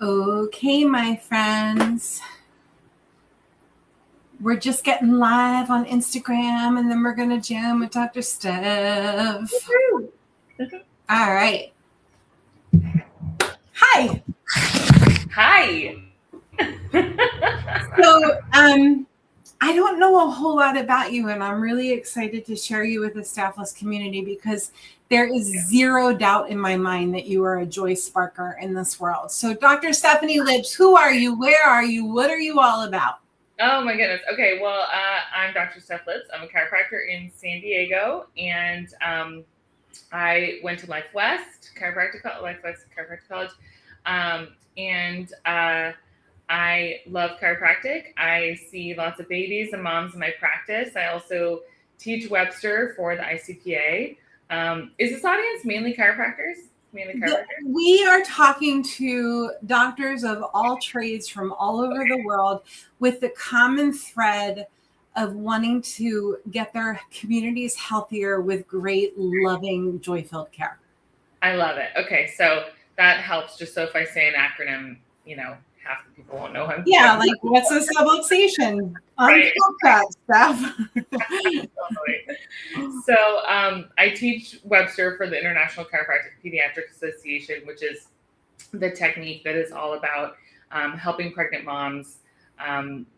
Okay, my friends. We're just getting live on Instagram, and then we're going to jam with Dr. Steph. All right. Hi. Hi. So, I don't know a whole lot about you, and I'm really excited to share you with the staffless community because there is zero doubt in my mind that you are a joy sparker in this world. So, Dr. Stephanie Libs, who are you? Where are you? What are you all about? Oh my goodness. Okay. Well, I'm Dr. Steph Libs. I'm a chiropractor in San Diego, and I went to Life West Chiropractic College, and I love chiropractic. I see lots of babies and moms in my practice. I also teach Webster for the ICPA. Is this audience mainly chiropractors? We are talking to doctors of all trades from all over the world with the common thread of wanting to get their communities healthier with great, loving, joy-filled care. I love it. Okay, so that helps. Just so if I say an acronym, half the people won't know him. Yeah, like what's a subluxation? Right. That stuff. So I teach Webster for the International Chiropractic Pediatric Association, which is the technique that is all about helping pregnant moms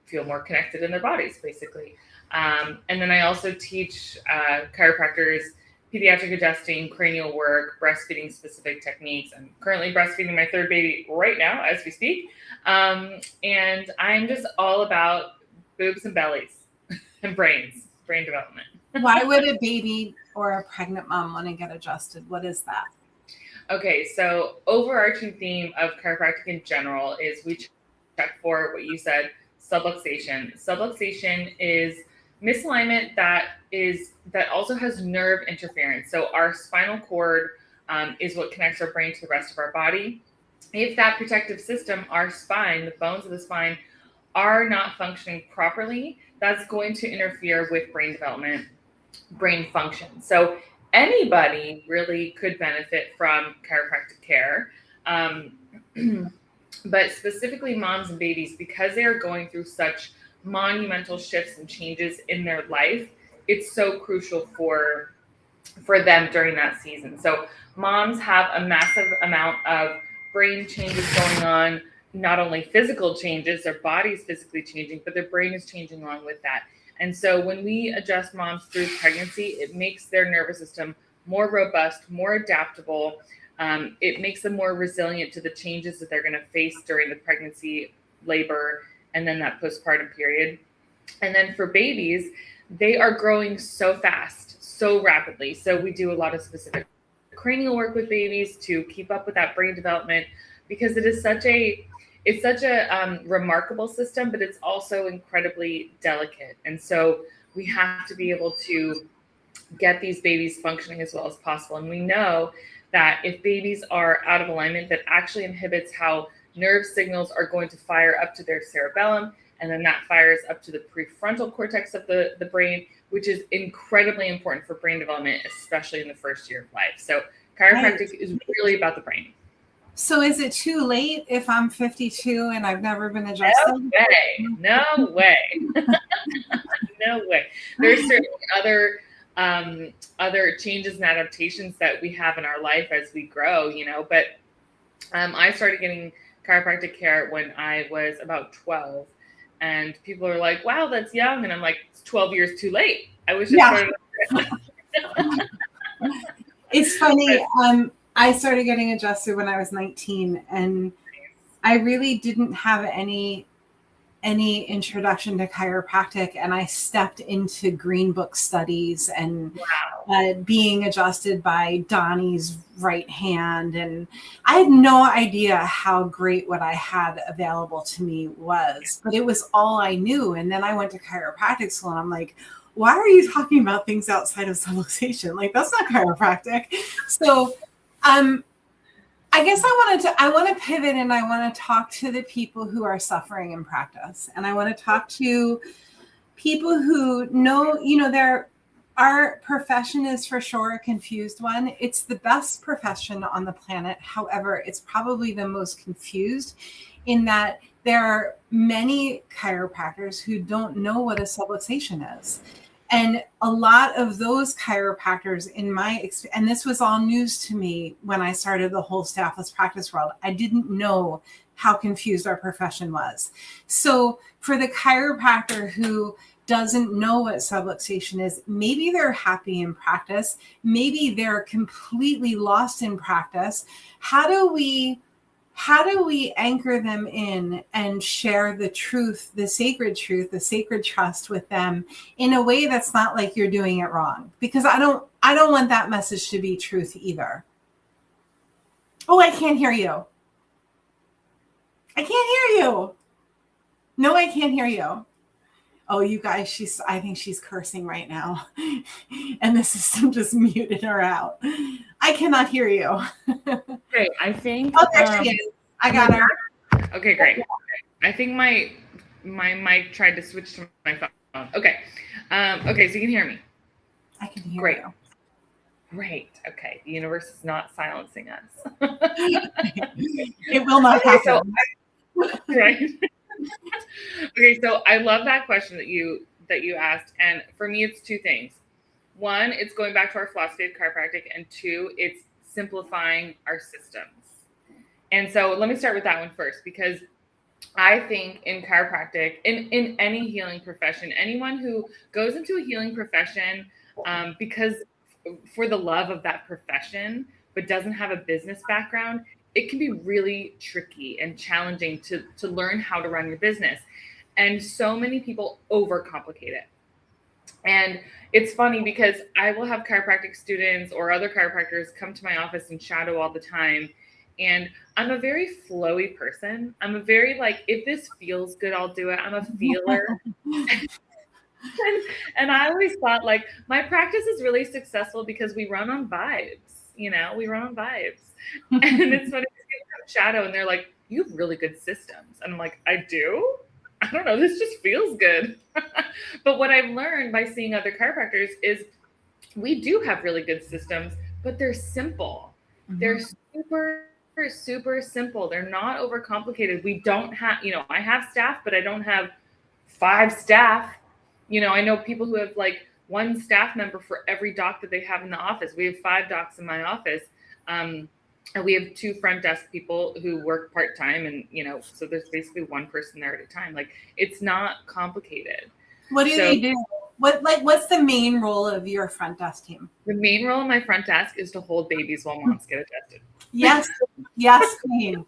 feel more connected in their bodies, basically. And then I also teach chiropractors pediatric adjusting, cranial work, breastfeeding specific techniques. I'm currently breastfeeding my third baby right now as we speak. And I'm just all about boobs and bellies and brain development. Why would a baby or a pregnant mom want to get adjusted? What is that? Okay, so overarching theme of chiropractic in general is we check for what you said, subluxation. Subluxation is misalignment that also has nerve interference. So our spinal cord is what connects our brain to the rest of our body. If that protective system, our spine, the bones of the spine, are not functioning properly, that's going to interfere with brain development, brain function. So anybody really could benefit from chiropractic care. But specifically moms and babies, because they are going through such monumental shifts and changes in their life, it's so crucial for them during that season. So moms have a massive amount of brain changes going on, not only physical changes, their body's physically changing, but their brain is changing along with that. And so when we adjust moms through pregnancy, it makes their nervous system more robust, more adaptable. It makes them more resilient to the changes that they're going to face during the pregnancy, labor, and then that postpartum period. And then for babies, they are growing so fast, so rapidly. So we do a lot of specific cranial work with babies to keep up with that brain development, because it's such a remarkable system, but it's also incredibly delicate. And so we have to be able to get these babies functioning as well as possible. And we know that if babies are out of alignment, that actually inhibits how nerve signals are going to fire up to their cerebellum, and then that fires up to the prefrontal cortex of the brain, which is incredibly important for brain development, especially in the first year of life. So chiropractic is really about the brain. So is it too late if I'm 52 and I've never been adjusted? No way. No way. There's certainly other changes and adaptations that we have in our life as we grow, but I started getting chiropractic care when I was about 12, and people are like, wow, that's young. And I'm like, it's 12 years too late. I was just starting. It's funny. I started getting adjusted when I was 19, and I really didn't have any introduction to chiropractic, and I stepped into Green Book studies and being adjusted by Donnie's right hand, and I had no idea how great what I had available to me was, but it was all I knew. And then I went to chiropractic school, and I'm like, why are you talking about things outside of subluxation? Like, that's not chiropractic. So I guess I want to pivot, and I want to talk to the people who are suffering in practice. And I want to talk to people who know, Our profession is for sure a confused one. It's the best profession on the planet. However, it's probably the most confused in that there are many chiropractors who don't know what a subluxation is. And a lot of those chiropractors in my experience, and this was all news to me when I started the whole staffless practice world, I didn't know how confused our profession was. So for the chiropractor who doesn't know what subluxation is, maybe they're happy in practice, maybe they're completely lost in practice. How do we anchor them in and share the truth, the sacred trust with them in a way that's not like you're doing it wrong? Because I don't want that message to be truth either. Oh, I can't hear you. I can't hear you. No, I can't hear you. Oh, you guys, I think she's cursing right now. And the system just muted her out. I cannot hear you. Great. I think. Oh, there she is. I got her. Okay, great. I think my mic tried to switch to my phone. Okay. Okay, so you can hear me. I can hear you. Great. Okay. The universe is not silencing us. It will not happen. Right. Okay, so I love that question that you asked, and for me, it's two things. One, it's going back to our philosophy of chiropractic, and two, it's simplifying our systems. And so let me start with that one first, because I think in chiropractic, in any healing profession, anyone who goes into a healing profession because for the love of that profession, but doesn't have a business background, it can be really tricky and challenging to learn how to run your business. And so many people overcomplicate it. And it's funny because I will have chiropractic students or other chiropractors come to my office and shadow all the time. And I'm a very flowy person. I'm a very like, if this feels good, I'll do it. I'm a feeler. And I always thought like my practice is really successful because we run on vibes. We run on vibes. And it's funny, people come shadow and they're like, you have really good systems. And I'm like, I do? I don't know. This just feels good. But what I've learned by seeing other chiropractors is we do have really good systems, but they're simple. Mm-hmm. They're super simple. They're not overcomplicated. We don't have, I have staff, but I don't have 5 staff. I know people who have like 1 staff member for every doc that they have in the office. We have 5 docs in my office. And we have 2 front desk people who work part-time, and, so there's basically 1 person there at a time. Like, it's not complicated. What do they do? What's the main role of your front desk team? The main role of my front desk is to hold babies while moms get adjusted. Yes, queen.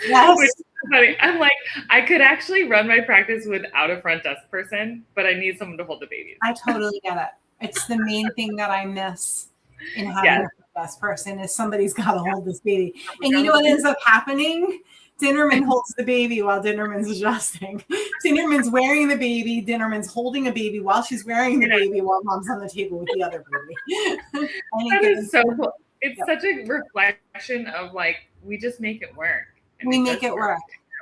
Yes. Which is funny. I'm like, I could actually run my practice without a front desk person, but I need someone to hold the babies. I totally get it. It's the main thing that I miss in having a front desk person is somebody's got to hold this baby. And you know what ends up happening? Dinnerman holds the baby while Dinnerman's adjusting. Dinnerman's wearing the baby. Dinnerman's holding a baby while she's wearing the baby while mom's on the table with the other baby. That is so cool. It's such a reflection of like, we just make it work. We make it work.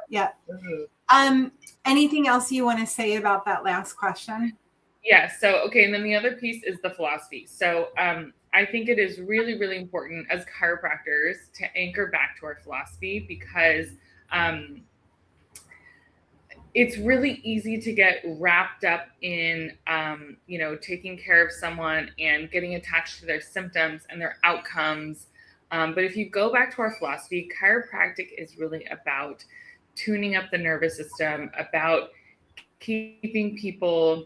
Yeah. Mm-hmm. Anything else you want to say about that last question? Yeah. So, okay. And then the other piece is the philosophy. So, I think it is really, really important as chiropractors to anchor back to our philosophy, because it's really easy to get wrapped up in, taking care of someone and getting attached to their symptoms and their outcomes. But if you go back to our philosophy, chiropractic is really about tuning up the nervous system, about keeping people,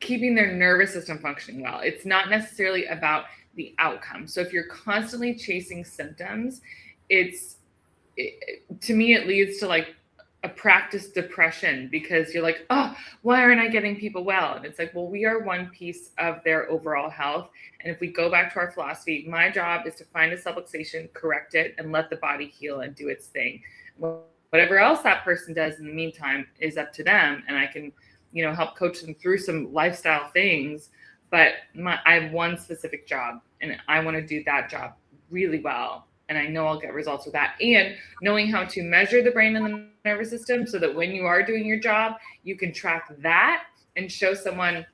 keeping their nervous system functioning well. It's not necessarily about the outcome. So if you're constantly chasing symptoms, to me, it leads to like a practice depression, because you're like, oh, why aren't I getting people well? And it's like, well, we are one piece of their overall health. And if we go back to our philosophy, my job is to find a subluxation, correct it, and let the body heal and do its thing. Whatever else that person does in the meantime is up to them. And I can, help coach them through some lifestyle things. But I have one specific job, and I want to do that job really well. And I know I'll get results with that. And knowing how to measure the brain and the nervous system so that when you are doing your job, you can track that and show someone,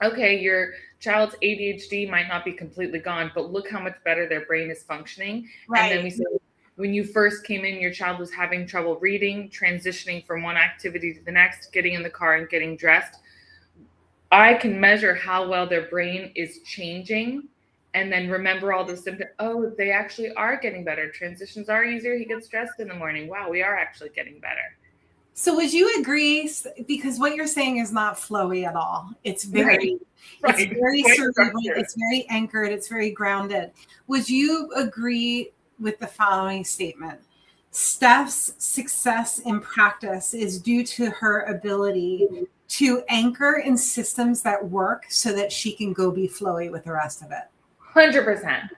okay, your child's ADHD might not be completely gone, but look how much better their brain is functioning. Right. And then we say, when you first came in, your child was having trouble reading, transitioning from one activity to the next, getting in the car and getting dressed. I can measure how well their brain is changing and then remember all those symptoms. Oh, they actually are getting better. Transitions are easier. He gets dressed in the morning. Wow, we are actually getting better. So would you agree, because what you're saying is not flowy at all. It's very, right. It's very cerebral, it's very anchored, it's very grounded. Would you agree with the following statement? Steph's success in practice is due to her ability to anchor in systems that work so that she can go be flowy with the rest of it. 100%.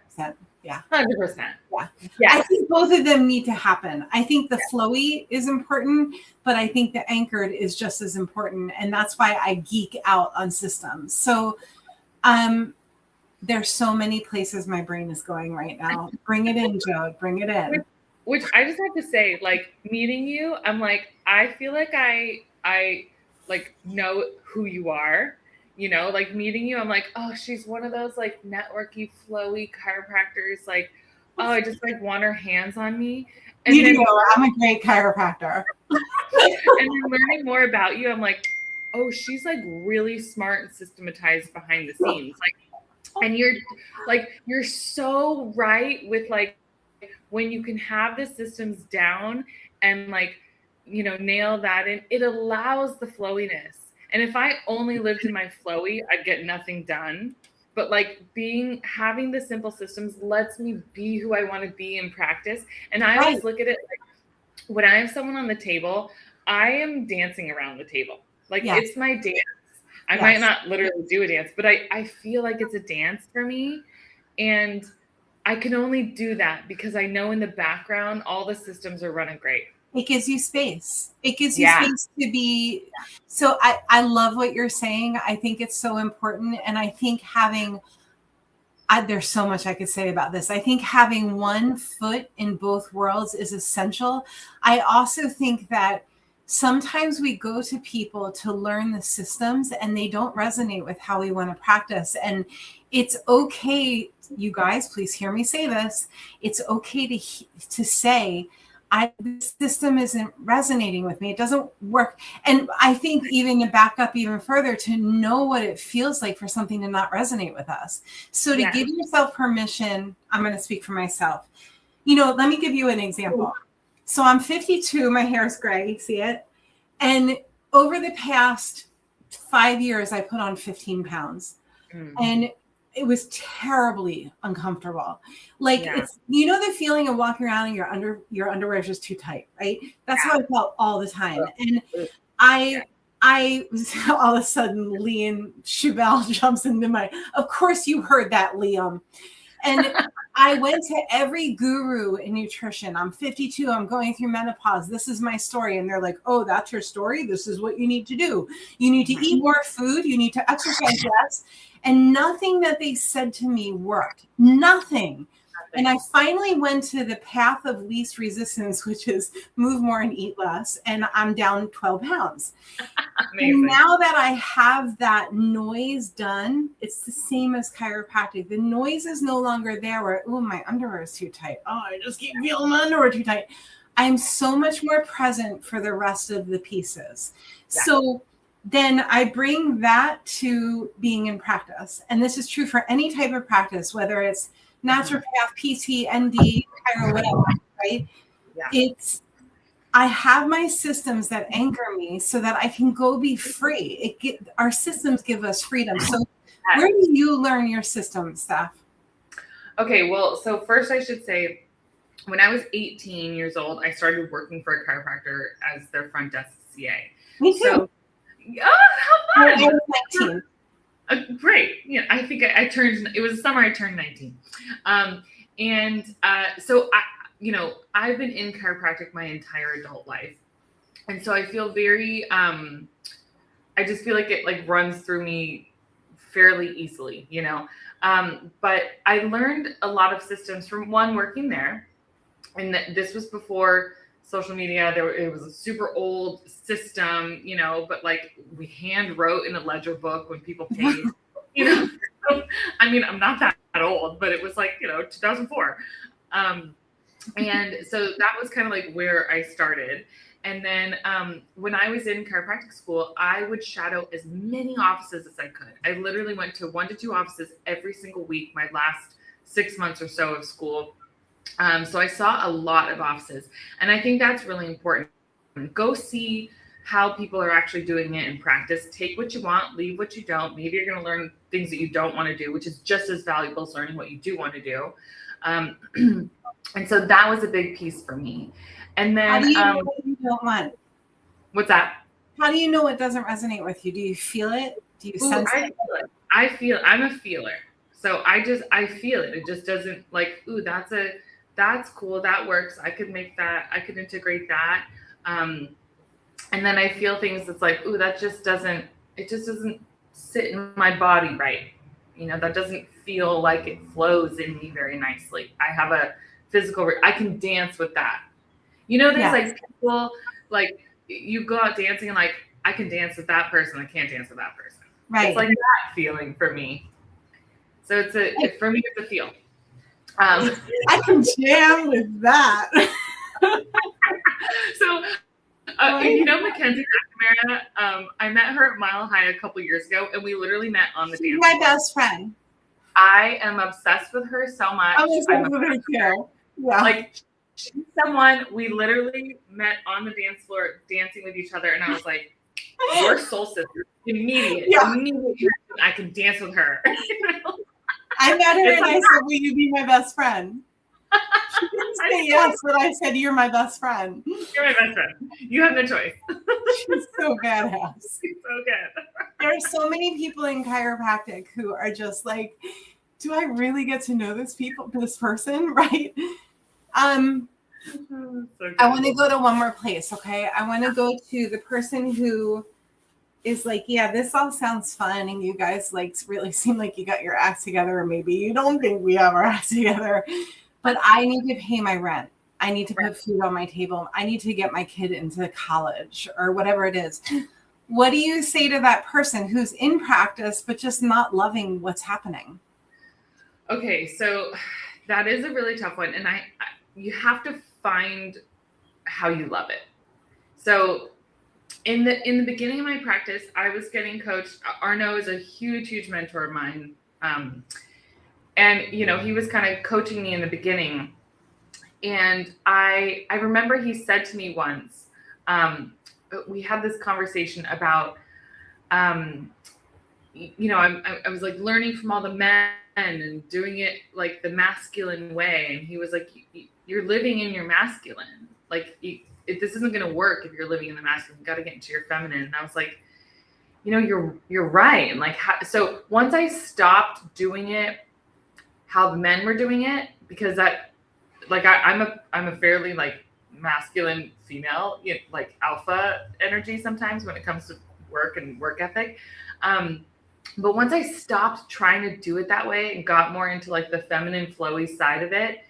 Yeah. 100%. Yeah. Yes. I think both of them need to happen. I think the flowy is important, but I think the anchored is just as important. And that's why I geek out on systems. So there's so many places my brain is going right now. Bring it in, Joe. Bring it in. Which I just have to say, like, meeting you, I'm like, I feel like I like know who you are. You know, like meeting you, I'm like, oh, she's one of those like networky, flowy chiropractors. Like, oh, I just like want her hands on me. And you know, I'm a great chiropractor. And then learning more about you, I'm like, oh, she's like really smart and systematized behind the scenes. Like, and you're so right with like when you can have the systems down and like, you know, nail that in, it allows the flowiness. And if I only lived in my flowy, I'd get nothing done. But like having the simple systems lets me be who I want to be in practice. And I always look at it like when I have someone on the table, I am dancing around the table. Like it's my dance. I might not literally do a dance, but I feel like it's a dance for me. And I can only do that because I know in the background, all the systems are running great. It gives you space. It gives you space to be. So I love what you're saying. I think it's so important. And I think there's so much I could say about this. I think having one foot in both worlds is essential. I also think that sometimes we go to people to learn the systems and they don't resonate with how we want to practice. And it's okay, you guys, please hear me say this. It's okay to say, this system isn't resonating with me. It doesn't work. And I think even to back up even further, to know what it feels like for something to not resonate with us. So to give yourself permission, I'm going to speak for myself. You know, let me give you an example. So I'm 52, my hair is gray, see it? And over the past 5 years, I put on 15 pounds. And it was terribly uncomfortable. Like it's, you know, the feeling of walking around and your underwear is just too tight, right? That's how I felt all the time. And I all of a sudden, Liam Chubel jumps into of course you heard that, Liam. And I went to every guru in nutrition. I'm 52. I'm going through menopause. This is my story. And they're like, oh, that's your story. This is what you need to do. You need to eat more food. You need to exercise less. And nothing that they said to me worked. Nothing. And I finally went to the path of least resistance, which is move more and eat less. And I'm down 12 pounds. And now that I have that noise done, it's the same as chiropractic. The noise is no longer there where, oh, my underwear is too tight. Oh, I just keep feeling my underwear too tight. I'm so much more present for the rest of the pieces. Yeah. So then I bring that to being in practice. And this is true for any type of practice, whether it's naturopath, PT, ND, chiro, whatever, right? Yeah. I have my systems that anchor me so that I can go be free. Our systems give us freedom. So where do you learn your systems, Steph? Okay, well, so first I should say, when I was 18 years old, I started working for a chiropractor as their front desk CA. Me too. So, how fun! I was 19. Great. Yeah, I think I turned, it was the summer I turned 19. So I've been in chiropractic my entire adult life. And so I feel very, I just feel like it like runs through me fairly easily, you know? But I learned a lot of systems from one working there. And this was before social media. It was a super old system, you know, but like we hand wrote in a ledger book when people paid, you know. I mean, I'm not that old, but it was like, you know, 2004. And so that was kind of like where I started. And then when I was in chiropractic school, I would shadow as many offices as I could. I literally went to 1 to 2 offices every single week, my last 6 months or so of school. So I saw a lot of offices. And I think that's really important. Go see how people are actually doing it in practice. Take what you want, leave what you don't. Maybe you're going to learn things that you don't want to do, which is just as valuable as learning what you do want to do. And so that was a big piece for me. And then, how do you know what you don't want? What's that? How do you know what doesn't resonate with you? Do you feel it? Do you sense it? I'm a feeler. So I feel it. It just doesn't like, ooh, that's cool. That works. I could make that. I could integrate that. And then I feel things that's like, ooh, it just doesn't sit in my body right. You know, that doesn't feel like it flows in me very nicely. I have a physical, I can dance with that. You know, there's like people, like you go out dancing and like, I can dance with that person. I can't dance with that person. Right. It's like that feeling for me. So for me, it's a feel. I can jam with that. So, you know, Mackenzie McNamara, I met her at Mile High a couple years ago, and we literally met on the dance floor. My best friend. I am obsessed with her so much. I'm obsessed with her too. Yeah. Like, she's someone we literally met on the dance floor dancing with each other, and I was like, we're soul sisters. Immediately, I can dance with her. You know? I met her and I said, will you be my best friend? She didn't say yes, but I said, you're my best friend. You're my best friend. You have no choice. She's so badass. She's so good. There are so many people in chiropractic who are just like, do I really get to know this person? Right? So I want to go to one more place, okay? I want to go to the person who is like, yeah, this all sounds fun, and you guys like really seem like you got your act together, or maybe you don't think we have our act together, but I need to pay my rent. I need to put food on my table. I need to get my kid into college or whatever it is. What do you say to that person who's in practice but just not loving what's happening? Okay, so that is a really tough one, and you have to find how you love it. So in the beginning of my practice, I was getting coached. Arno is a huge mentor of mine. And you know, he was kind of coaching me in the beginning. And I remember he said to me once, we had this conversation about, you know, I was like learning from all the men and doing it like the masculine way. And he was like, you're living in your masculine. Like, this isn't going to work if you're living in the masculine. You got to get into your feminine. And I was like, you know, you're right. And like, so once I stopped doing it how the men were doing it, because that, like, I'm a fairly like masculine female, you know, like alpha energy sometimes when it comes to work and work ethic. But once I stopped trying to do it that way and got more into like the feminine flowy side of it,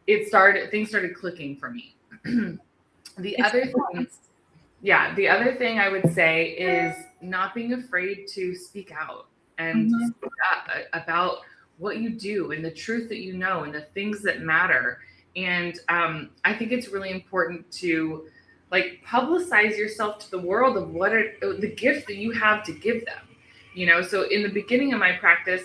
things started clicking for me. The other thing I would say is not being afraid to speak out and speak up about what you do and the truth that you know and the things that matter. And I think it's really important to like publicize yourself to the world of what the gift that you have to give them. You know, so in the beginning of my practice,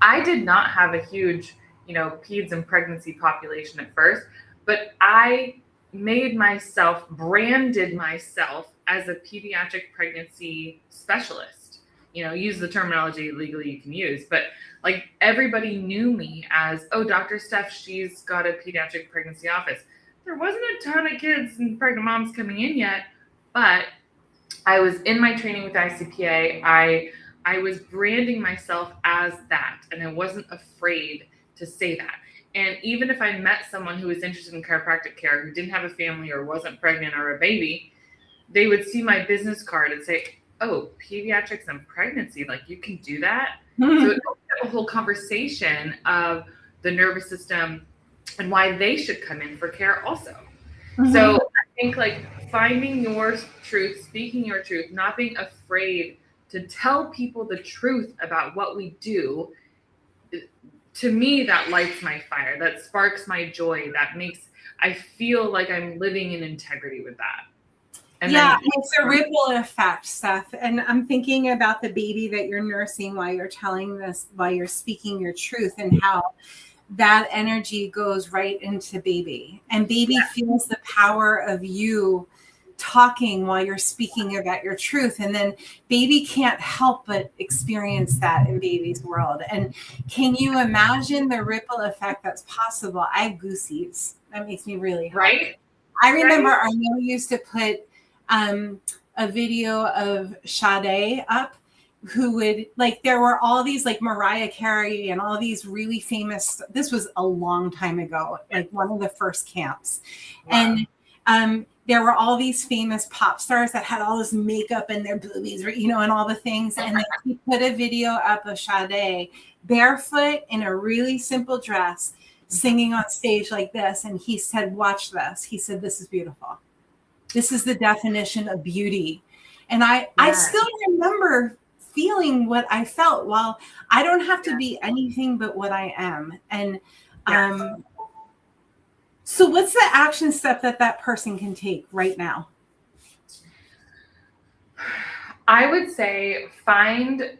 I did not have a huge, you know, peds and pregnancy population at first, but I branded myself as a pediatric pregnancy specialist. You know, use the terminology legally you can use, but like everybody knew me as, oh, Dr. Steph, she's got a pediatric pregnancy office. There wasn't a ton of kids and pregnant moms coming in yet, but I was in my training with ICPA. I was branding myself as that, and I wasn't afraid to say that. And even if I met someone who was interested in chiropractic care, who didn't have a family or wasn't pregnant or a baby, they would see my business card and say, oh, pediatrics and pregnancy, like you can do that? So it opened up a whole conversation of the nervous system and why they should come in for care also. So I think like finding your truth, speaking your truth, not being afraid to tell people the truth about what we do, to me, that lights my fire, that sparks my joy, that makes, I feel like I'm living in integrity with that. And yeah, then, it's a ripple effect, Steph. And I'm thinking about the baby that you're nursing while you're telling this, while you're speaking your truth, and how that energy goes right into baby. And baby feels the power of you talking while you're speaking about your truth. And then baby can't help but experience that in baby's world. And can you imagine the ripple effect that's possible? I have goosies. That makes me really happy. right? I remember our mom used to put a video of Sade up, who would, like, there were all these like Mariah Carey and all these really famous, this was a long time ago, like one of the first camps. Wow. And there were all these famous pop stars that had all this makeup and their boobies, you know, and all the things. And then he put a video up of Sade barefoot in a really simple dress, singing on stage like this. And he said, watch this. He said, this is beautiful. This is the definition of beauty. And I still remember feeling what I felt. Well, I don't have to be anything but what I am. And so what's the action step that person can take right now? I would say find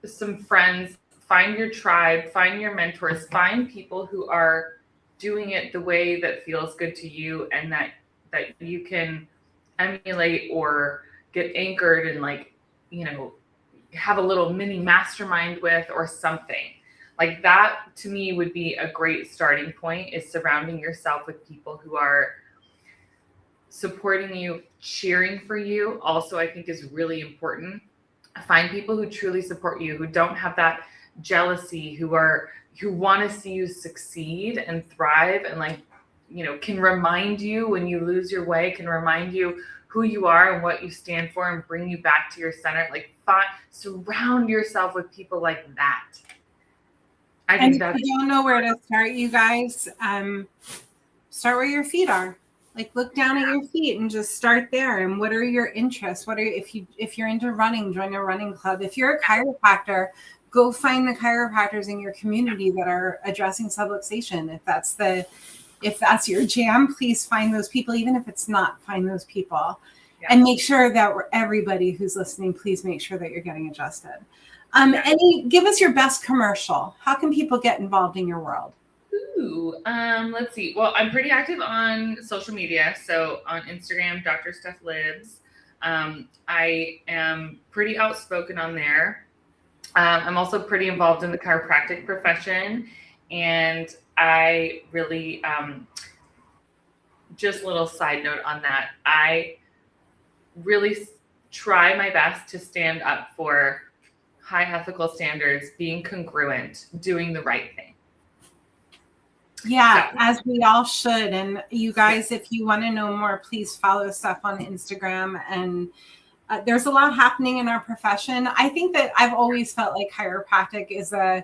some friends, find your tribe, find your mentors, find people who are doing it the way that feels good to you, and that you can emulate or get anchored and, like, you know, have a little mini mastermind with, or something like that. To me would be a great starting point, is surrounding yourself with people who are supporting you, cheering for you. Also, I think is really important. Find people who truly support you, who don't have that jealousy, who want to see you succeed and thrive, and, like, you know, can remind you when you lose your way, can remind you who you are and what you stand for, and bring you back to your center. Like, surround yourself with people like that. I think if you don't know where to start, you guys, start where your feet are. Like, look down at your feet and just start there. And what are your interests? If you're into running, join a running club. If you're a chiropractor, go find the chiropractors in your community that are addressing subluxation. If that's your jam, please find those people. Even if it's not, find those people. And make sure that everybody who's listening, please make sure that you're getting adjusted. Give us your best commercial. How can people get involved in your world? Let's see. Well, I'm pretty active on social media. So on Instagram, Dr. Steph Libs. I am pretty outspoken on there. I'm also pretty involved in the chiropractic profession, and I really, just a little side note on that, I really try my best to stand up for high ethical standards, being congruent, doing the right thing. Yeah, as we all should. And you guys, if you want to know more, please follow Steph on Instagram. And there's a lot happening in our profession. I think that I've always felt like chiropractic is a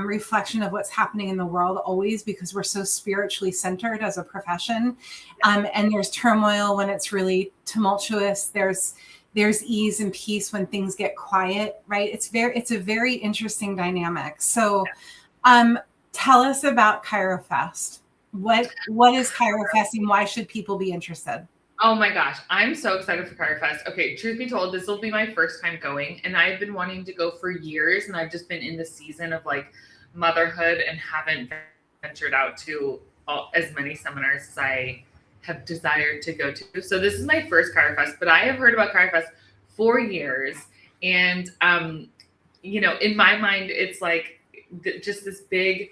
reflection of what's happening in the world, always, because we're so spiritually centered as a profession. And there's turmoil when it's really tumultuous. There's ease and peace when things get quiet, right? It's a very interesting dynamic. So tell us about ChiroFest. What is ChiroFest, and why should people be interested? Oh my gosh, I'm so excited for ChiroFest. Okay, truth be told, this will be my first time going, and I've been wanting to go for years, and I've just been in the season of, like, motherhood and haven't ventured out to as many seminars as I have desired to go to. So this is my first ChiroFest, but I have heard about ChiroFest for years, and you know, in my mind, it's like just this big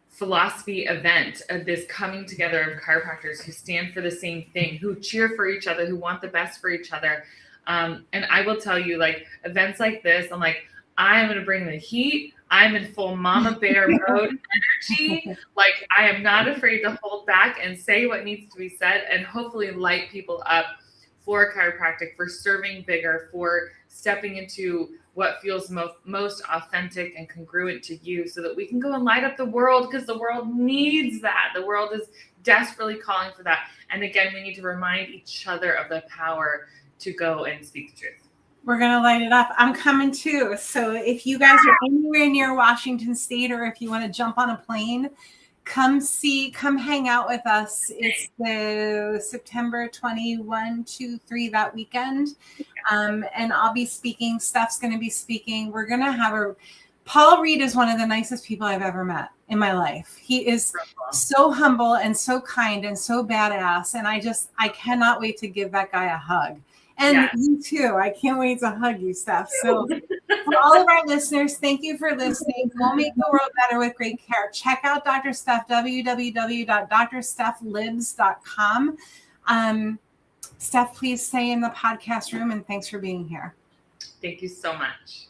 philosophy event of this coming together of chiropractors who stand for the same thing, who cheer for each other, who want the best for each other. And I will tell you, like, events like this, I'm like, I'm going to bring the heat. I'm in full mama bear mode energy. Like, I am not afraid to hold back and say what needs to be said, and hopefully light people up for chiropractic, for serving bigger, for stepping into what feels most authentic and congruent to you, so that we can go and light up the world, because the world needs that. The world is desperately calling for that. And again, we need to remind each other of the power to go and speak the truth. We're going to light it up. I'm coming too. So if you guys are anywhere near Washington State, or if you want to jump on a plane, come hang out with us. It's the September 21, 2, 3, that weekend. And I'll be speaking. Steph's going to be speaking. We're going to have Paul Reed is one of the nicest people I've ever met in my life. He is so humble and so kind and so badass. And I cannot wait to give that guy a hug. And you too. I can't wait to hug you, Steph. So for all of our listeners, thank you for listening. Go make the world better with great care. Check out Dr. Steph, www.drstephlibs.com. Steph, please stay in the podcast room, and thanks for being here. Thank you so much.